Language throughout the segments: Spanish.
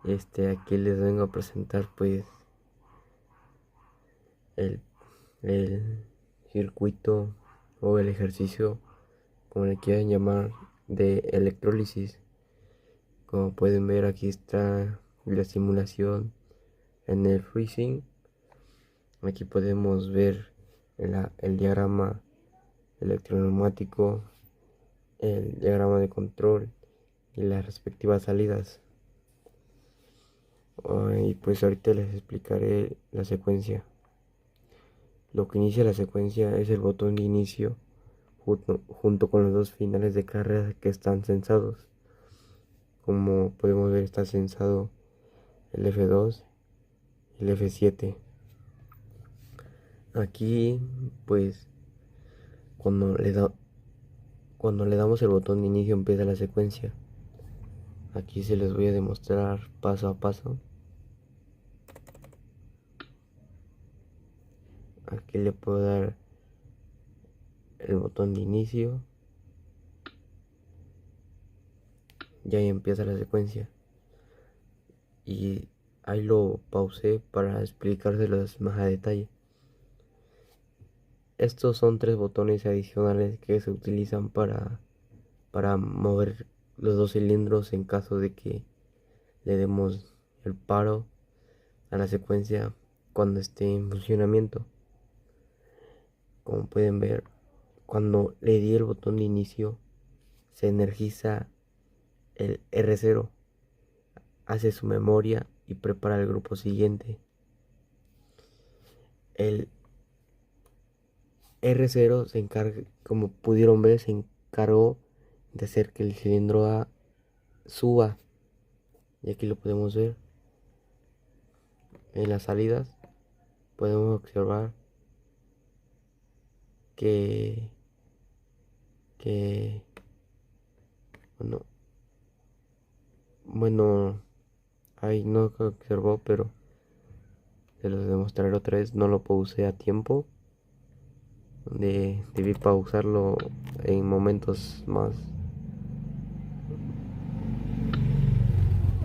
Aquí les vengo a presentar pues el, el circuito o el ejercicio, como le quieran llamar, de electrólisis. Como pueden ver, aquí está la simulación en el freezing. Aquí podemos ver el diagrama electroneumático, el diagrama de control y las respectivas salidas. Y pues ahorita les explicaré la secuencia. Lo que inicia la secuencia es el botón de inicio junto con los dos finales de carrera que están censados. Como podemos ver, está censado el F2 y el F7. Aquí pues cuando le, da, cuando le damos el botón de inicio empieza la secuencia. Aquí se les voy a demostrar paso a paso. Aquí le puedo dar el botón de inicio. Y ahí empieza la secuencia. Y ahí lo pausé para explicárselos más a detalle. Estos son tres botones adicionales que se utilizan para mover los dos cilindros en caso de que le demos el paro a la secuencia cuando esté en funcionamiento. Como pueden ver, cuando le di el botón de inicio, se energiza el R0, hace su memoria y prepara el grupo siguiente. El R0 se encarga, como pudieron ver, se encargó de hacer que el cilindro A suba. Y aquí lo podemos ver en las salidas. Podemos observar que, que bueno, bueno, ahí no se observó, pero se los demostraré otra vez. No lo pausé a tiempo. Debí pausarlo en momentos más.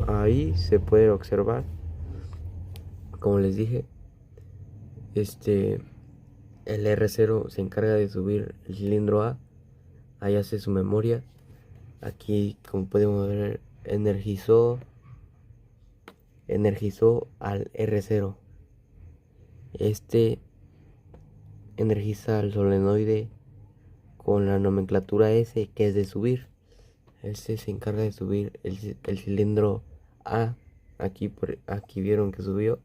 Ahí se puede observar, como les dije, el R0 se encarga de subir el cilindro A, ahí hace su memoria. Aquí, como podemos ver, energizó al R0. Este energiza al solenoide con la nomenclatura S, que es de subir. Este se encarga de subir el cilindro A. Aquí vieron que subió.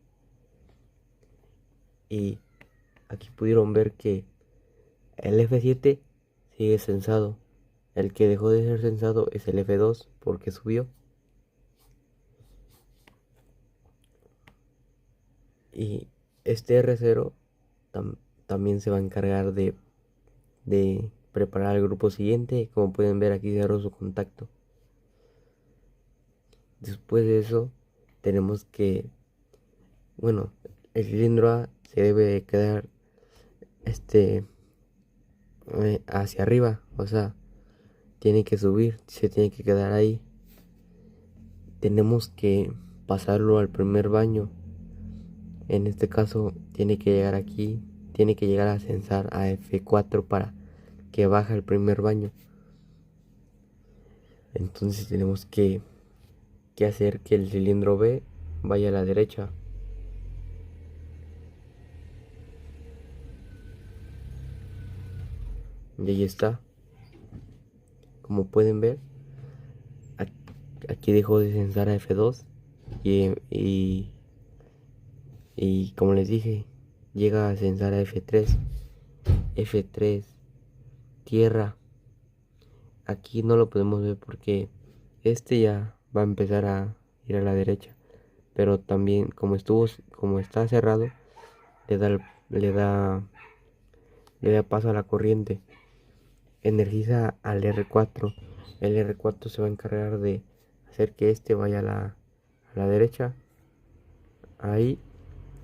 Y aquí pudieron ver que el F7 sigue censado. El que dejó de ser censado es el F2 porque subió. Y este R0 también se va a encargar de preparar el grupo siguiente. Como pueden ver, aquí cerró su contacto. Después de eso tenemos que, bueno, el cilindro A se debe quedar hacia arriba, o sea, tiene que subir, se tiene que quedar ahí. Tenemos que pasarlo al primer baño. En este caso tiene que llegar aquí, tiene que llegar a censar a F4 para que baje el primer baño. Entonces tenemos que hacer que el cilindro B vaya a la derecha. Y ahí está. Como pueden ver, aquí dejó de censar a F2 y, y, y como les dije, llega a censar a F3. F3, tierra. Aquí no lo podemos ver porque ya va a empezar a ir a la derecha. Pero también como está cerrado, le da, le da, le da paso a la corriente. Energiza al R4. El R4 se va a encargar de hacer que vaya a la derecha. Ahí,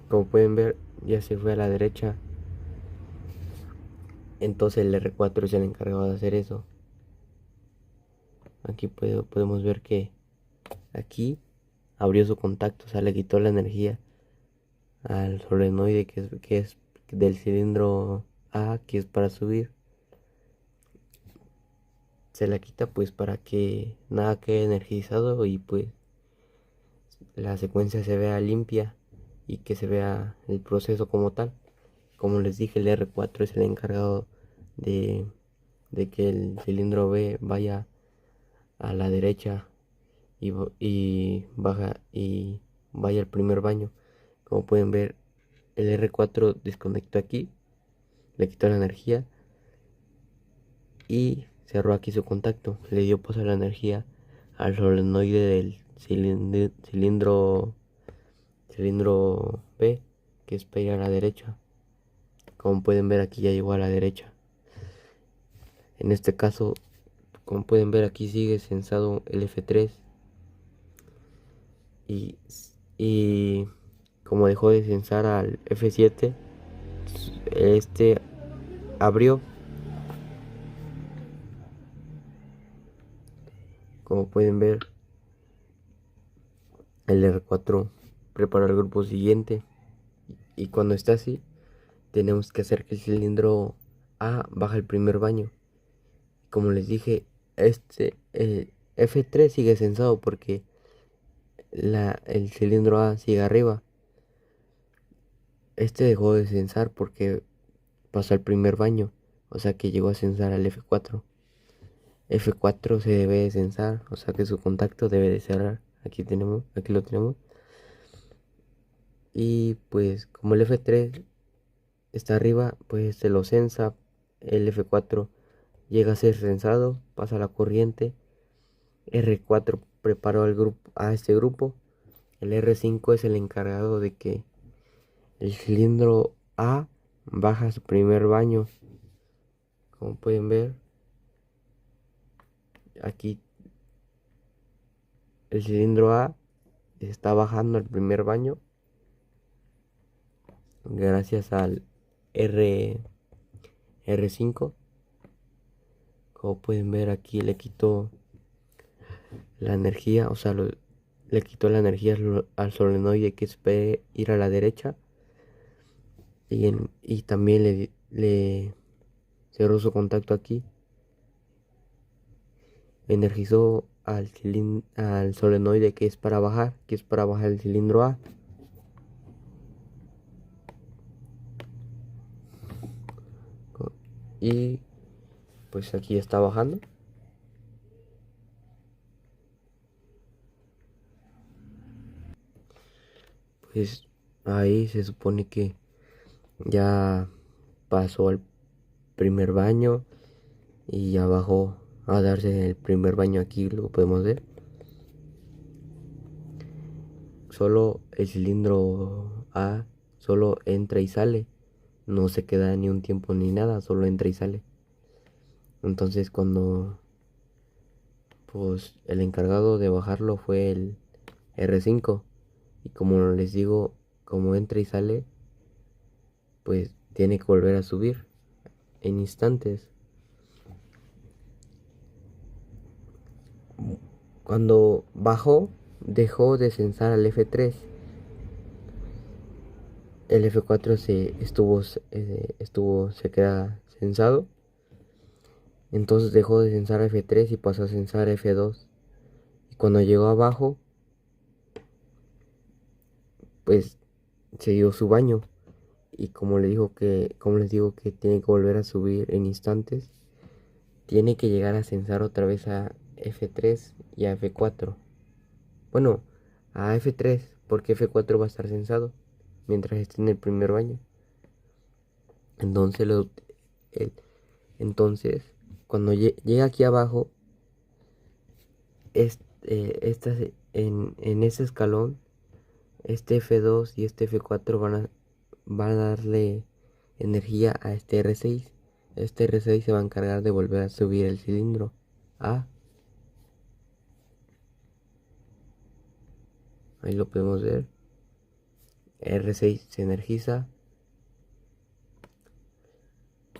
como pueden ver, ya se fue a la derecha. Entonces el R4 es el encargado de hacer eso. Aquí podemos ver que aquí abrió su contacto, o sea, le quitó la energía al solenoide que es del cilindro A, que es para subir. Se la quita pues para que nada quede energizado y pues la secuencia se vea limpia y que se vea el proceso como tal. Como les dije, el R4 es el encargado de, de que el cilindro B vaya a la derecha y baja y vaya al primer baño. Como pueden ver, el R4 desconectó aquí, le quitó la energía y cerró aquí su contacto. Le dio paso a la energía al solenoide del cilindro B, que es para ir a la derecha. Como pueden ver, aquí ya llegó a la derecha. En este caso, como pueden ver, aquí sigue sensado el F3 y, y como dejó de sensar al F7, este abrió. Como pueden ver, el R4 prepara el grupo siguiente y cuando está así, tenemos que hacer que el cilindro A baje el primer baño. Como les dije, el F3 sigue sensado porque el cilindro A sigue arriba. Este dejó de sensar porque pasó al primer baño, o sea que llegó a sensar al F4. F4 se debe de sensar, o sea que su contacto debe de cerrar. Aquí lo tenemos. Y pues como el F3 está arriba, pues se lo sensa. El F4 llega a ser sensado, pasa la corriente. R4 preparó a este grupo. El R5 es el encargado de que el cilindro A baja su primer baño. Como pueden ver, aquí el cilindro A está bajando el primer baño gracias al R5. Como pueden ver, aquí le quitó la energía, o sea, le quitó la energía al solenoide que espere ir a la derecha y también le cerró su contacto aquí, energizó al solenoide que es para bajar el cilindro A. Y pues aquí está bajando. Pues ahí se supone que ya pasó al primer baño y ya bajó a darse el primer baño. Aquí lo podemos ver. Solo el cilindro A solo entra y sale. No se queda ni un tiempo ni nada, solo entra y sale. Entonces cuando pues el encargado de bajarlo fue el R5. Y como les digo, como entra y sale, pues tiene que volver a subir en instantes. Cuando bajó, dejó de sensar al F3. El F4 se queda sensado. Entonces dejó de sensar F3 y pasó a sensar F2. Y cuando llegó abajo, pues se dio su baño. Y como les digo que tiene que volver a subir en instantes, tiene que llegar a sensar otra vez a F3 y a F4. Bueno, a F3 porque F4 va a estar sensado mientras esté en el primer baño. Entonces, el- entonces cuando llega aquí abajo, en ese escalón, este F2 y este F4 van a darle energía a este R6. Este R6 se va a encargar de volver a subir el cilindro A. Ahí lo podemos ver. R6 se energiza.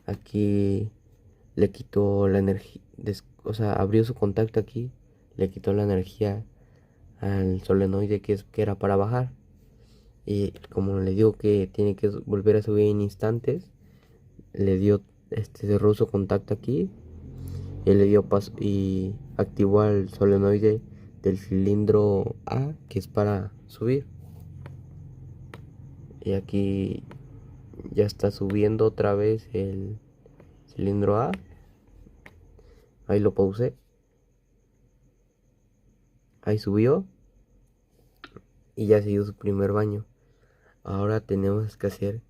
Aquí le quitó la energía, o sea, abrió su contacto aquí, le quitó la energía al solenoide que era para bajar. Y como le digo que tiene que volver a subir en instantes, le dio cerró su contacto aquí y le dio paso y activó al solenoide del cilindro A, que es para subir. Y aquí ya está subiendo otra vez el cilindro A. Ahí lo pausé. Ahí subió y ya se dio su primer baño. Ahora tenemos que hacer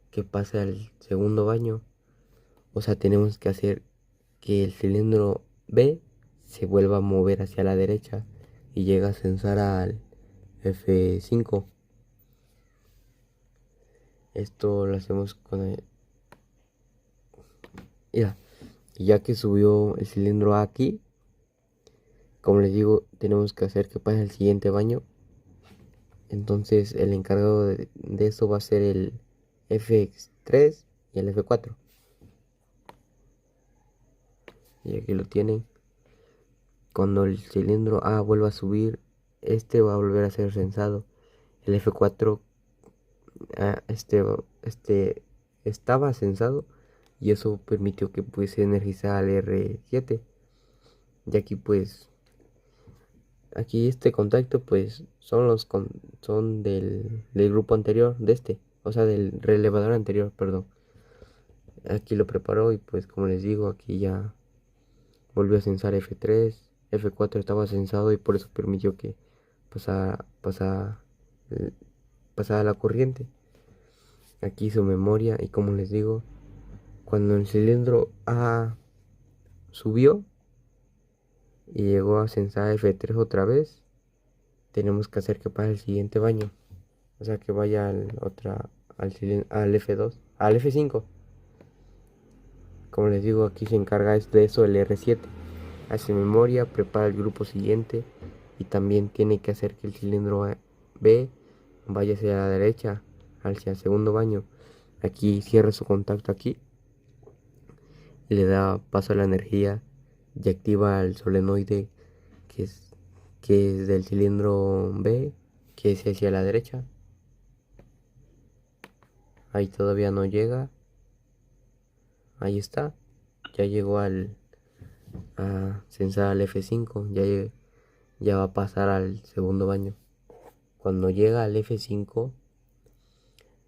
que pase al segundo baño. O sea, tenemos que hacer que el cilindro B se vuelva a mover hacia la derecha y llega a censar al F5. Esto lo hacemos con mira, y ya que subió el cilindro A aquí, como les digo, tenemos que hacer que pase al siguiente baño. Entonces el encargado de eso va a ser el F3 y el F4. Y aquí lo tienen. Cuando el cilindro A vuelva a subir, este va a volver a ser censado. El F4 estaba censado y eso permitió que pudiese energizar al R7. Y aquí pues, aquí este contacto pues son del grupo anterior, o sea del relevador anterior, perdón. Aquí lo preparó y pues como les digo, aquí ya volvió a censar F3, F4 estaba censado y por eso permitió que pasara la corriente. Aquí su memoria y como les digo, cuando el cilindro A subió y llegó a censar F3 otra vez, tenemos que hacer que pase el siguiente baño. O sea que vaya al F2, al F5. Como les digo, aquí se encarga de eso el R7. Hace memoria, prepara el grupo siguiente y también tiene que hacer que el cilindro B vaya hacia la derecha, hacia el segundo baño. Aquí cierra su contacto aquí y le da paso a la energía y activa el solenoide que es, que es del cilindro B, que es hacia la derecha. Ahí todavía no llega. Ahí está. Ya llegó a censar al F5. Ya va a pasar al segundo baño. Cuando llega al F5,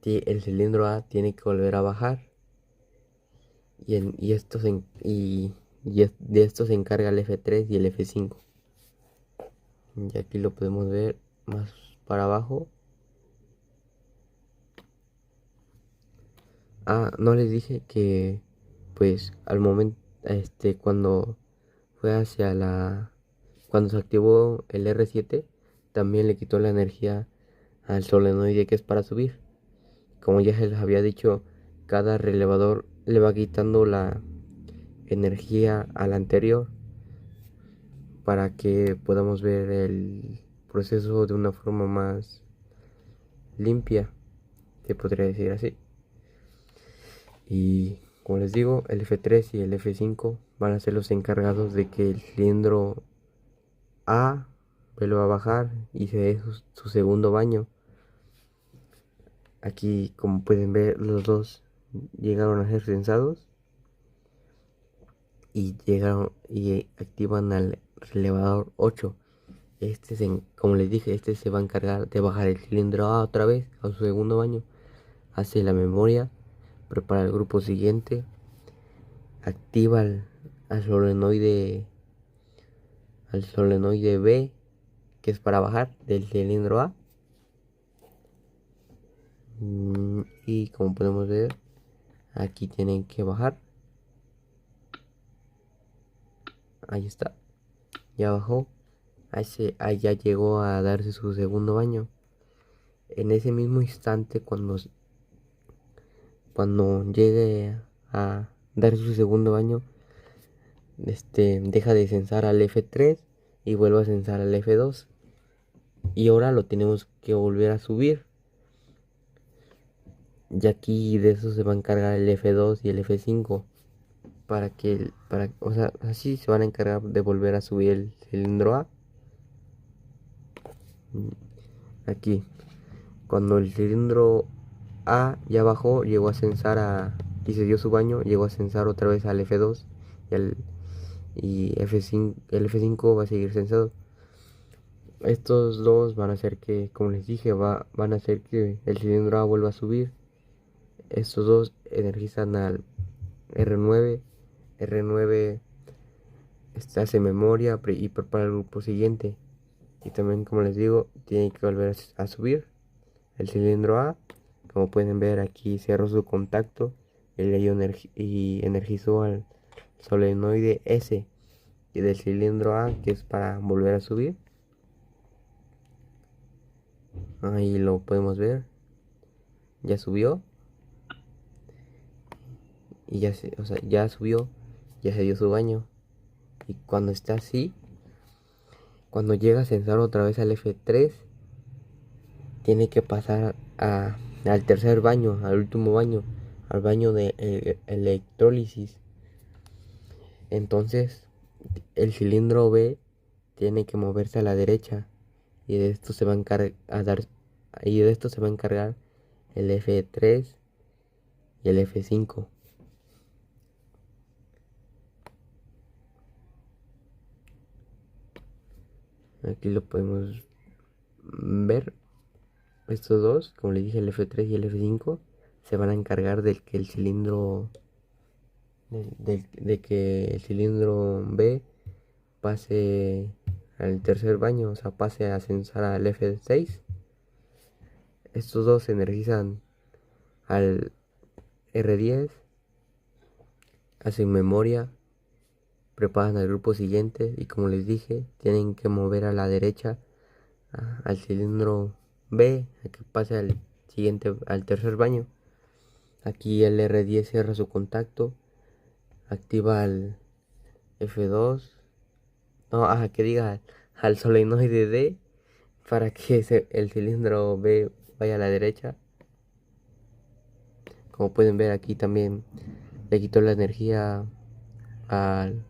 el cilindro A tiene que volver a bajar. De esto se encarga el F3 y el F5. Y aquí lo podemos ver más para abajo. No les dije que pues al momento cuando fue cuando se activó el R7 también le quitó la energía al solenoide que es para subir. Como ya se les había dicho, cada relevador le va quitando la energía al anterior para que podamos ver el proceso de una forma más limpia, se podría decir así. Y como les digo, el F3 y el F5 van a ser los encargados de que el cilindro A vuelva a bajar y se dé su segundo baño. Aquí, como pueden ver, los dos llegaron a ser censados y activan al relevador 8. Como les dije, se va a encargar de bajar el cilindro A otra vez a su segundo baño. Hace la memoria, prepara el grupo siguiente, activa al solenoide B, que es para bajar del cilindro A. Y como podemos ver, aquí tienen que bajar. Ahí está, ya bajó. Ahí ya llegó a darse su segundo baño. En ese mismo instante, cuando llegue a dar su segundo baño, deja de censar al F3 y vuelve a censar al F2. Y ahora lo tenemos que volver a subir. Y aquí de eso se va a encargar el F2 y el F5. O sea, así se van a encargar de volver a subir el cilindro A. Aquí, cuando el cilindro A ya bajó, llegó a censar y se dio su baño, llegó a censar otra vez al F2 y F5, el F5 va a seguir censado. Estos dos van a hacer que, como les dije, van a hacer que el cilindro A vuelva a subir. Estos dos energizan al R9. R9 hace memoria y prepara el grupo siguiente. Y también, como les digo, tiene que volver a subir el cilindro A. Como pueden ver, aquí cerró su contacto y energizó al solenoide S y del cilindro A, que es para volver a subir. Ahí lo podemos ver. Ya subió. Y ya subió. Ya se dio su baño. Y cuando está así, cuando llega a censar otra vez al F3, tiene que pasar al tercer baño, al último baño, al baño de electrólisis. Entonces, el cilindro B tiene que moverse a la derecha y de esto se va a encargar el F3 y el F5. Aquí lo podemos ver. Estos dos, como les dije, el F3 y el F5 se van a encargar de que el cilindro B pase al tercer baño, o sea, pase a censar al F6. Estos dos se energizan al R10, hacen memoria, preparan al grupo siguiente y, como les dije, tienen que mover a la derecha al cilindro B a que pase al tercer baño. Aquí el R10 cierra su contacto, activa al F2, no, que diga al solenoide D para que el cilindro B vaya a la derecha. Como pueden ver, aquí también le quitó la energía al,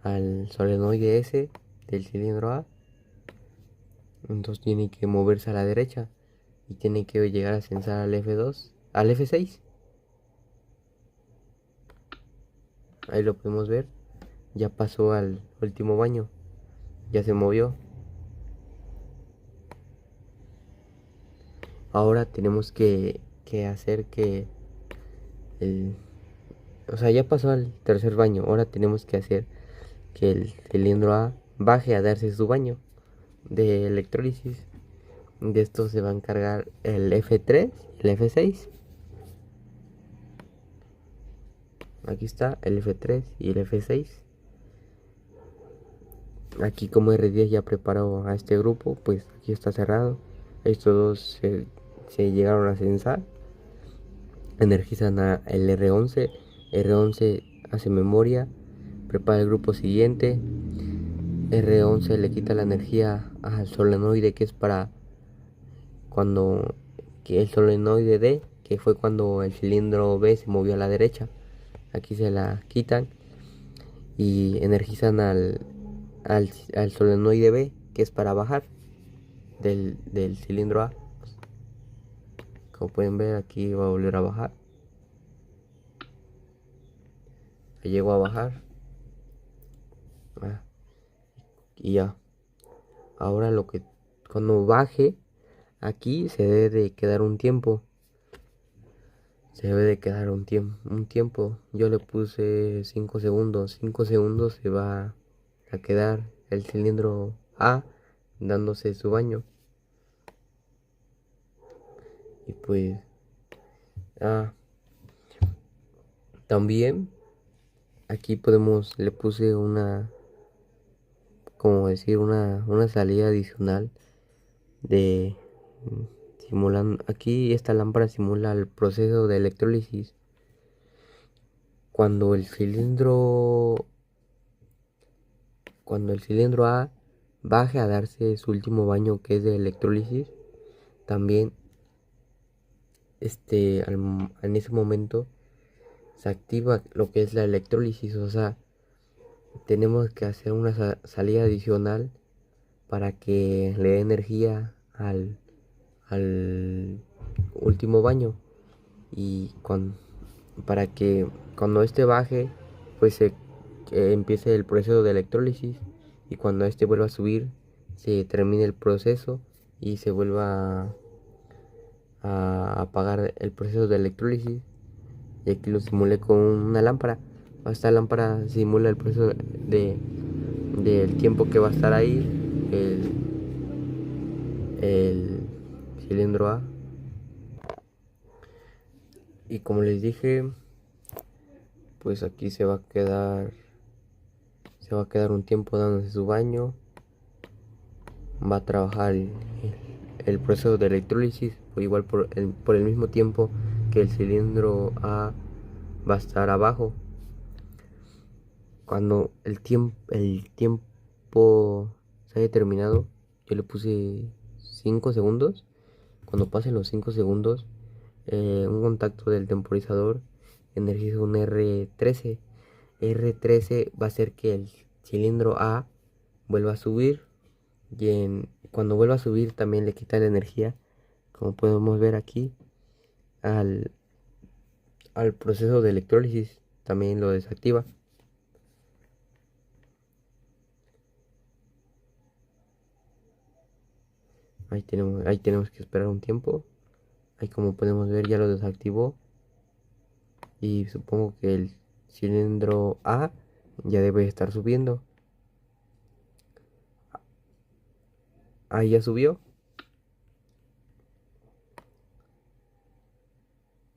al solenoide S del cilindro A. Entonces tiene que moverse a la derecha y tiene que llegar a censar al F2, al F6. Ahí lo podemos ver. Ya pasó al último baño. Ya se movió. Ahora tenemos que hacer que o sea, ya pasó al tercer baño. Ahora tenemos que hacer que el cilindro A baje a darse su baño de electrólisis. De esto se va a encargar el F3 y el F6. Aquí está el F3 y el F6. Aquí, como R10 ya preparó a este grupo, pues aquí está cerrado. Estos dos se llegaron a censar. Energizan a el R11. R11 hace memoria, prepara el grupo siguiente. R11 le quita la energía al solenoide, que es para cuando que el solenoide D, que fue cuando el cilindro B se movió a la derecha. Aquí se la quitan y energizan al solenoide B, que es para bajar del cilindro A. Como pueden ver, aquí va a volver a bajar. Llegó a bajar. Y ya. Ahora cuando baje, aquí se debe de quedar un tiempo. Se debe de quedar un tiempo. Yo le puse 5 segundos. 5 segundos se va a quedar el cilindro A dándose su baño. Y pues también aquí le puse como decir, una salida adicional de simulando. Aquí esta lámpara simula el proceso de electrólisis. Cuando el cilindro A baje a darse su último baño, que es de electrólisis, también en ese momento se activa lo que es la electrólisis. O sea, tenemos que hacer una salida adicional para que le dé energía al último baño, y para que cuando este baje, pues empiece el proceso de electrólisis, y cuando este vuelva a subir se termine el proceso y se vuelva a apagar el proceso de electrólisis. Y aquí lo simulé con una lámpara. Esta lámpara simula el proceso del tiempo que va a estar ahí el cilindro A. Y como les dije, pues aquí se va a quedar un tiempo dándose su baño. Va a trabajar el proceso de electrólisis, o igual por el mismo tiempo que el cilindro A va a estar abajo. Cuando el tiempo se haya terminado, yo le puse 5 segundos. Cuando pasen los 5 segundos, un contacto del temporizador energiza un R13. R13 va a hacer que el cilindro A vuelva a subir, y cuando vuelva a subir también le quita la energía, como podemos ver aquí, al proceso de electrólisis, también lo desactiva. Ahí tenemos que esperar un tiempo. Ahí, como podemos ver, ya lo desactivó, y supongo que el cilindro A ya debe estar subiendo. Ahí ya subió.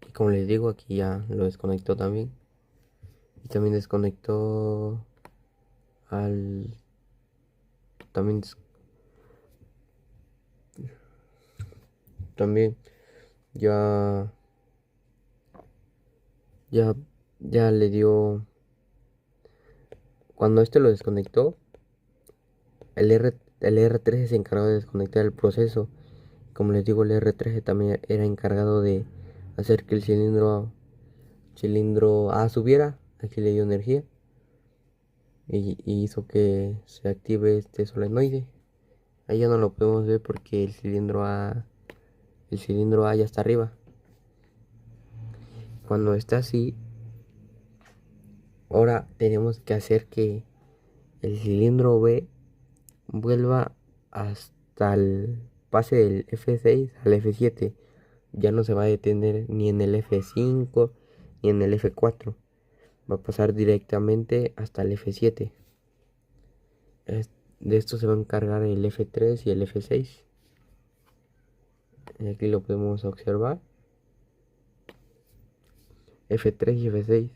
Y como les digo, aquí ya lo desconectó también. Y también desconectó al... También, también ya, ya, ya le dio... Cuando este lo desconectó, el R13 se encargó de desconectar el proceso. Como les digo, el R13 también era encargado de hacer que el cilindro A subiera. Aquí le dio energía y hizo que se active este solenoide. Ahí ya no lo podemos ver porque el cilindro A ya está arriba. Cuando está así, ahora tenemos que hacer que el cilindro B vuelva hasta el pase del F6 al F7. Ya no se va a detener ni en el F5 ni en el F4. Va a pasar directamente hasta el F7. De esto se va a encargar el F3 y el F6. Y aquí lo podemos observar. F3 y F6.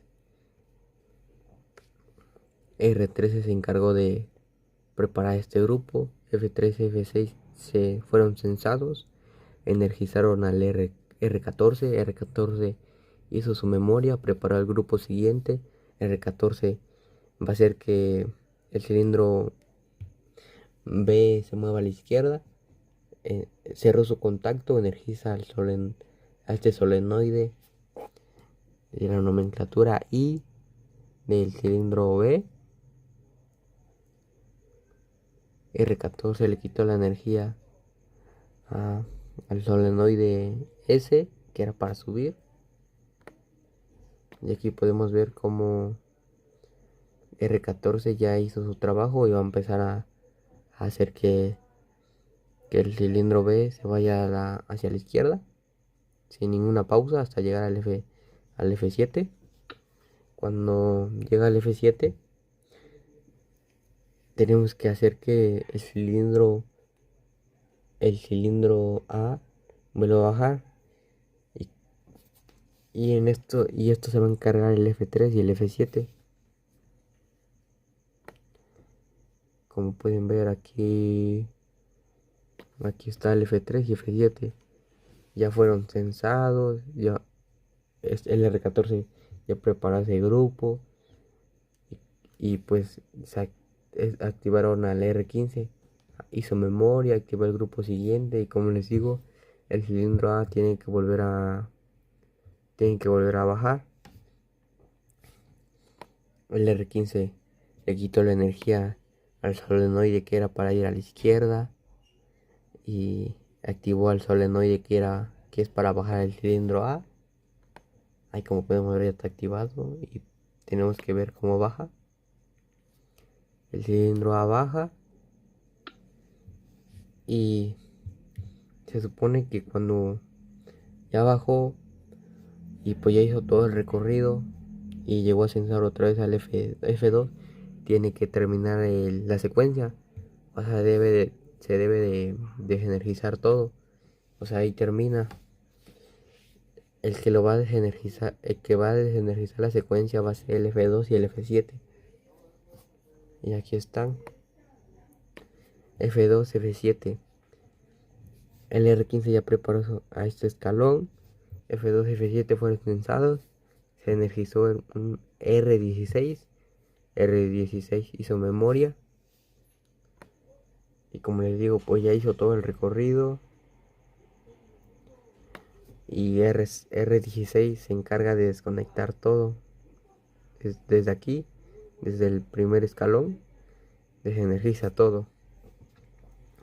R13 se encargó de preparar este grupo. F3 y F6 se fueron censados, energizaron al R14. R14 hizo su memoria, preparó el grupo siguiente. R14 va a hacer que el cilindro B se mueva a la izquierda. Cerró su contacto, energiza a este solenoide de la nomenclatura I del cilindro B. R14 le quitó la energía al solenoide S, que era para subir. Y aquí podemos ver cómo R14 ya hizo su trabajo y va a empezar a hacer que el cilindro B se vaya hacia la izquierda sin ninguna pausa hasta llegar al F7. Cuando llega al F7, tenemos que hacer que el cilindro A vuelva a bajar, y esto se va a encargar el F3 y el F7. Como pueden ver aquí está el F3 y F7. Ya fueron censados, ya el R14 ya preparó ese grupo, y pues activaron al R15, hizo memoria, activó el grupo siguiente, y como les digo, el cilindro A tiene que volver a bajar. El R15 le quitó la energía al solenoide que era para ir a la izquierda y activó al solenoide que es para bajar el cilindro A. Ahí como podemos ver ya está activado y tenemos que ver cómo baja. El cilindro A baja y se supone que cuando ya bajó y pues ya hizo todo el recorrido y llegó a censar otra vez al F2, tiene que terminar la secuencia. O sea, se debe de desenergizar todo. O sea, ahí termina. El que lo va a desenergizar, el que va a desenergizar la secuencia va a ser el F2 y el F7. Y aquí están. F2, F7. El R15 ya preparó a este escalón. F2 y F7 fueron censados. Se energizó un R16. R16 hizo memoria. Y como les digo, pues ya hizo todo el recorrido. Y R16 se encarga de desconectar todo. Desde aquí, desde el primer escalón, desenergiza todo.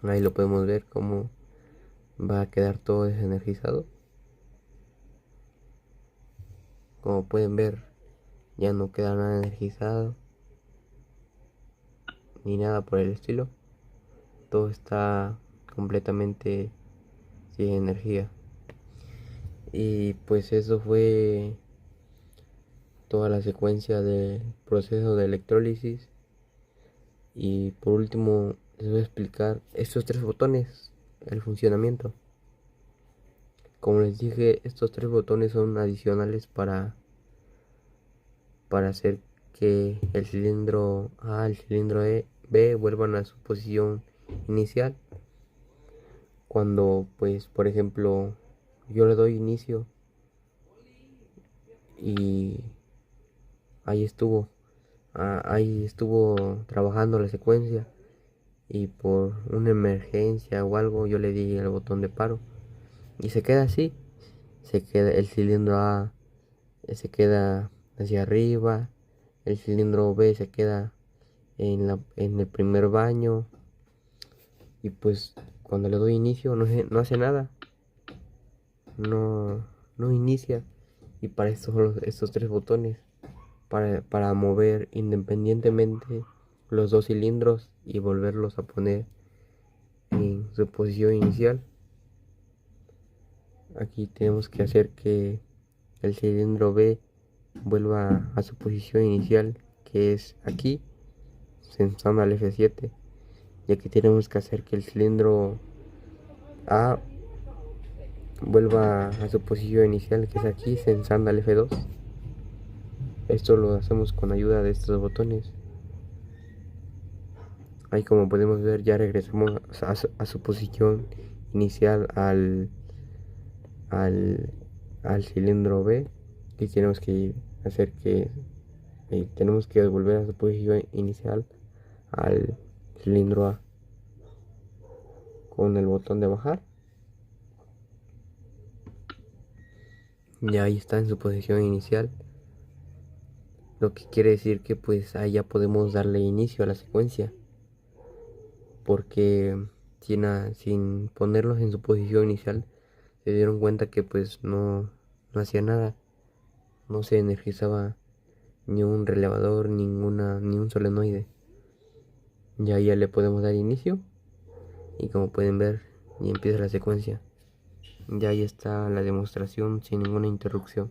Ahí lo podemos ver cómo va a quedar todo desenergizado. Como pueden ver, ya no queda nada energizado ni nada por el estilo. Todo está completamente sin energía. Y pues eso fue toda la secuencia del proceso de electrólisis. Y por último les voy a explicar estos tres botones, el funcionamiento. Como les dije, estos tres botones son adicionales para hacer que el cilindro A, el cilindro B vuelvan a su posición inicial. Cuando pues por ejemplo yo le doy inicio y ahí estuvo ahí estuvo trabajando la secuencia y por una emergencia o algo yo le di el botón de paro y se queda así, se queda el cilindro A, se queda hacia arriba, el cilindro B se queda en el primer baño y pues cuando le doy inicio no hace nada, no inicia. Y para esto son estos tres botones, para mover independientemente los dos cilindros y volverlos a poner en su posición inicial. Aquí tenemos que hacer que el cilindro B vuelva a su posición inicial, que es aquí, sensando al F7. Y aquí tenemos que hacer que el cilindro A vuelva a su posición inicial, que es aquí, sensando al F2. Esto lo hacemos con ayuda de estos botones. Ahí como podemos ver ya regresamos a su posición inicial al cilindro B. Y tenemos que hacer que tenemos que volver a su posición inicial al cilindro A con el botón de bajar. Y ahí está en su posición inicial, lo que quiere decir que pues ahí ya podemos darle inicio a la secuencia, porque sin ponerlos en su posición inicial se dieron cuenta que pues no hacía nada, no se energizaba ni un relevador, ni un solenoide. Y ahí ya le podemos dar inicio y como pueden ver y empieza la secuencia. Ya ahí está la demostración sin ninguna interrupción.